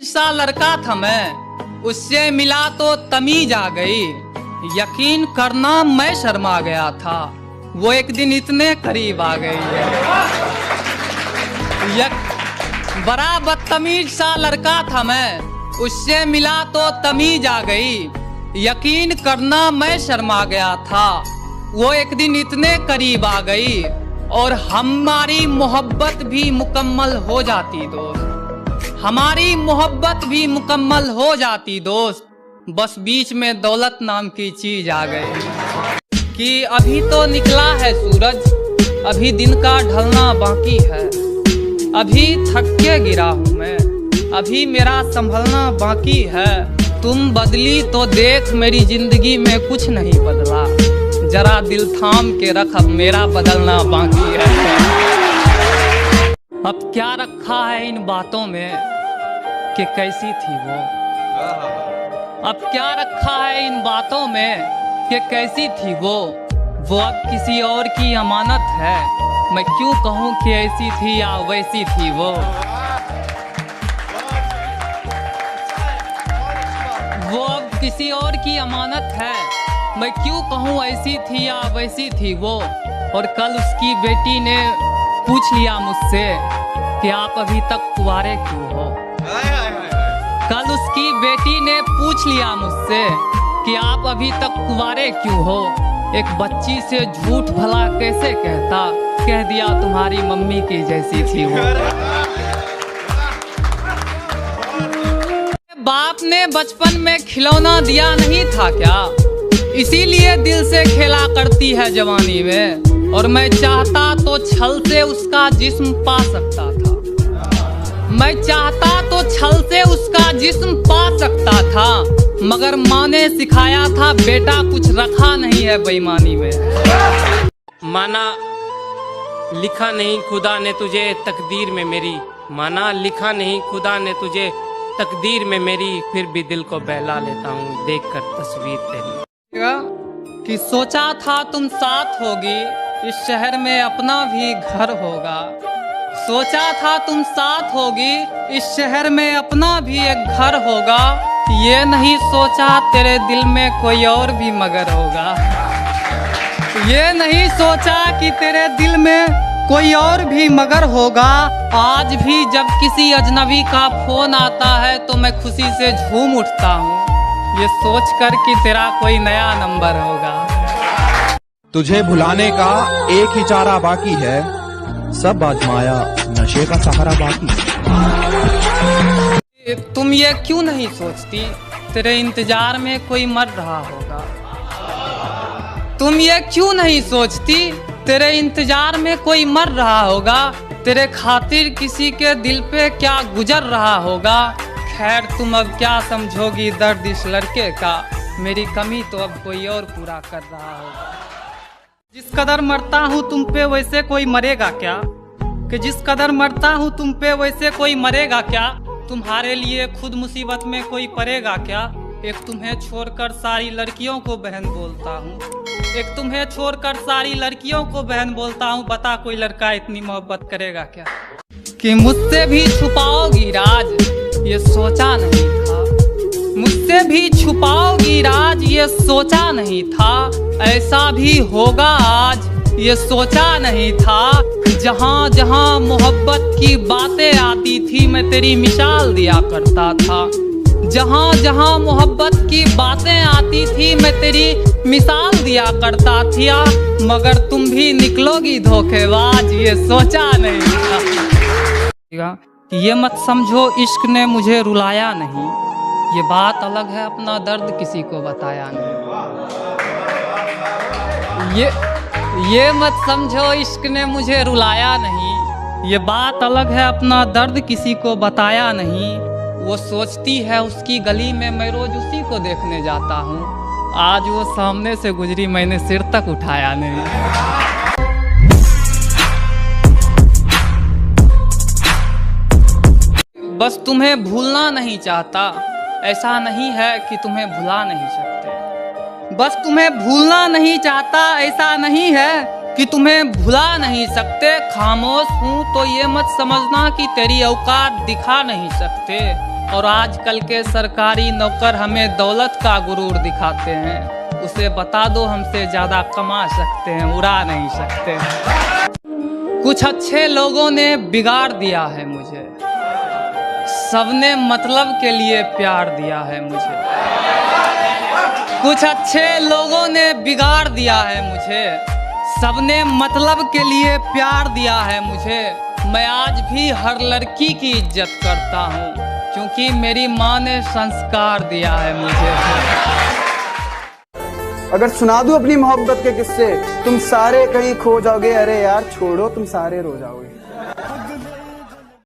सा लड़का था मैं, उससे मिला तो तमीज आ गई। यकीन करना मैं शर्मा गया था, वो एक दिन इतने करीब आ गई है। बड़ा बदतमीज सा लड़का था मैं, उससे मिला तो तमीज आ गई। यकीन करना मैं शर्मा गया था, वो एक दिन इतने करीब आ गई और हमारी मोहब्बत भी मुकम्मल हो जाती दोस्त, हमारी मोहब्बत भी मुकम्मल हो जाती दोस्त। बस बीच में दौलत नाम की चीज आ गई कि अभी तो निकला है सूरज, अभी दिन का ढलना बाकी है। अभी थक के गिरा हूँ मैं, अभी मेरा संभलना बाकी है। तुम बदली तो देख मेरी जिंदगी में कुछ नहीं बदला, जरा दिल थाम के रख अब मेरा बदलना बाकी है। अब क्या रखा है इन बातों में कि कैसी थी वो, अब क्या रखा है इन बातों में कि कैसी थी वो अब किसी और की अमानत है। मैं क्यों कहूँ कि ऐसी थी या वैसी थी वो अब किसी और की अमानत है। मैं क्यों कहूँ ऐसी थी या वैसी थी वो। और कल उसकी बेटी ने पूछ लिया मुझसे कि आप अभी तक कुंवारे क्यों हो। कल उसकी बेटी ने पूछ लिया मुझसे कि आप अभी तक कुंवारे क्यों हो। एक बच्ची से झूठ भला कैसे कहता, कह दिया तुम्हारी मम्मी की जैसी थी वो। बाप ने बचपन में खिलौना दिया नहीं था क्या, इसीलिए दिल से खेला करती है जवानी में। और मैं चाहता तो छल से उसका जिस्म पा सकता था, मैं चाहता तो छल से उसका जिस्म पा सकता था। मगर माँ ने सिखाया था बेटा कुछ रखा नहीं है बेईमानी में। माना लिखा नहीं खुदा ने तुझे तकदीर में मेरी, माना लिखा नहीं खुदा ने तुझे तकदीर में मेरी, फिर भी दिल को बहला लेता हूँ देखकर तस्वीर तेरी। कि सोचा था तुम साथ होगी, इस शहर में अपना भी घर होगा। सोचा था तुम साथ होगी, इस शहर में अपना भी एक घर होगा। ये नहीं सोचा तेरे दिल में कोई और भी मगर होगा, ये नहीं सोचा कि तेरे दिल में कोई और भी मगर होगा। आज भी जब किसी अजनबी का फोन आता है तो मैं खुशी से झूम उठता हूँ, ये सोच कर कि तेरा कोई नया नंबर होगा। तुझे भुलाने का एक ही चारा बाकी है, सब आजमाया नशे का सहारा बाकी है। तुम ये क्यों नहीं सोचती तेरे इंतजार में कोई मर रहा होगा। तुम ये क्यों नहीं सोचती तेरे इंतजार में कोई मर रहा होगा। तेरे खातिर किसी के दिल पे क्या गुजर रहा होगा। खैर तुम अब क्या समझोगी दर्द इस लड़के का, मेरी कमी तो अब कोई और पूरा कर रहा होगा। जिस कदर मरता हूँ तुम पे वैसे कोई मरेगा क्या, कि जिस कदर मरता हूँ तुम पे वैसे कोई मरेगा क्या। तुम्हारे लिए खुद मुसीबत में कोई पड़ेगा क्या। एक तुम्हें छोड़कर सारी लड़कियों को बहन बोलता हूँ, एक तुम्हें छोड़कर सारी लड़कियों को बहन बोलता हूँ। बता कोई लड़का इतनी मोहब्बत करेगा क्या, कि मुझसे भी छुपाओगी राज ये सोचा नहीं था। मुझसे भी छुपाओगी राज ये सोचा नहीं था। ऐसा भी होगा आज ये सोचा नहीं था। जहाँ जहाँ मोहब्बत की बातें आती थी मैं तेरी मिसाल दिया करता था। जहाँ जहाँ मोहब्बत की बातें आती थी मैं तेरी मिसाल दिया करता था। मगर तुम भी निकलोगी धोखेबाज ये सोचा नहीं था। ये मत समझो इश्क ने मुझे रुलाया नहीं, ये बात अलग है अपना दर्द किसी को बताया नहीं। ये मत समझो इश्क ने मुझे रुलाया नहीं, ये बात अलग है अपना दर्द किसी को बताया नहीं। वो सोचती है उसकी गली में मैं रोज उसी को देखने जाता हूँ, आज वो सामने से गुजरी मैंने सिर तक उठाया नहीं। बस तुम्हें भूलना नहीं चाहता, ऐसा नहीं है कि तुम्हें भुला नहीं सकते। बस तुम्हें भूलना नहीं चाहता, ऐसा नहीं है कि तुम्हें भुला नहीं सकते। खामोश हूँ तो ये मत समझना कि तेरी औकात दिखा नहीं सकते। और आजकल के सरकारी नौकर हमें दौलत का गुरूर दिखाते हैं। उसे बता दो हमसे ज़्यादा कमा सकते हैं, उड़ा नहीं सकते। कुछ अच्छे लोगों ने बिगाड़ दिया है मुझे, सबने मतलब के लिए प्यार दिया है मुझे। कुछ अच्छे लोगों ने बिगाड़ दिया है मुझे, सबने मतलब के लिए प्यार दिया है मुझे। मैं आज भी हर लड़की की इज्जत करता हूँ, क्योंकि मेरी माँ ने संस्कार दिया है मुझे। अगर सुना दूं अपनी मोहब्बत के किस्से, तुम सारे कहीं खो जाओगे। अरे यार छोड़ो, तुम सारे रो जाओगे।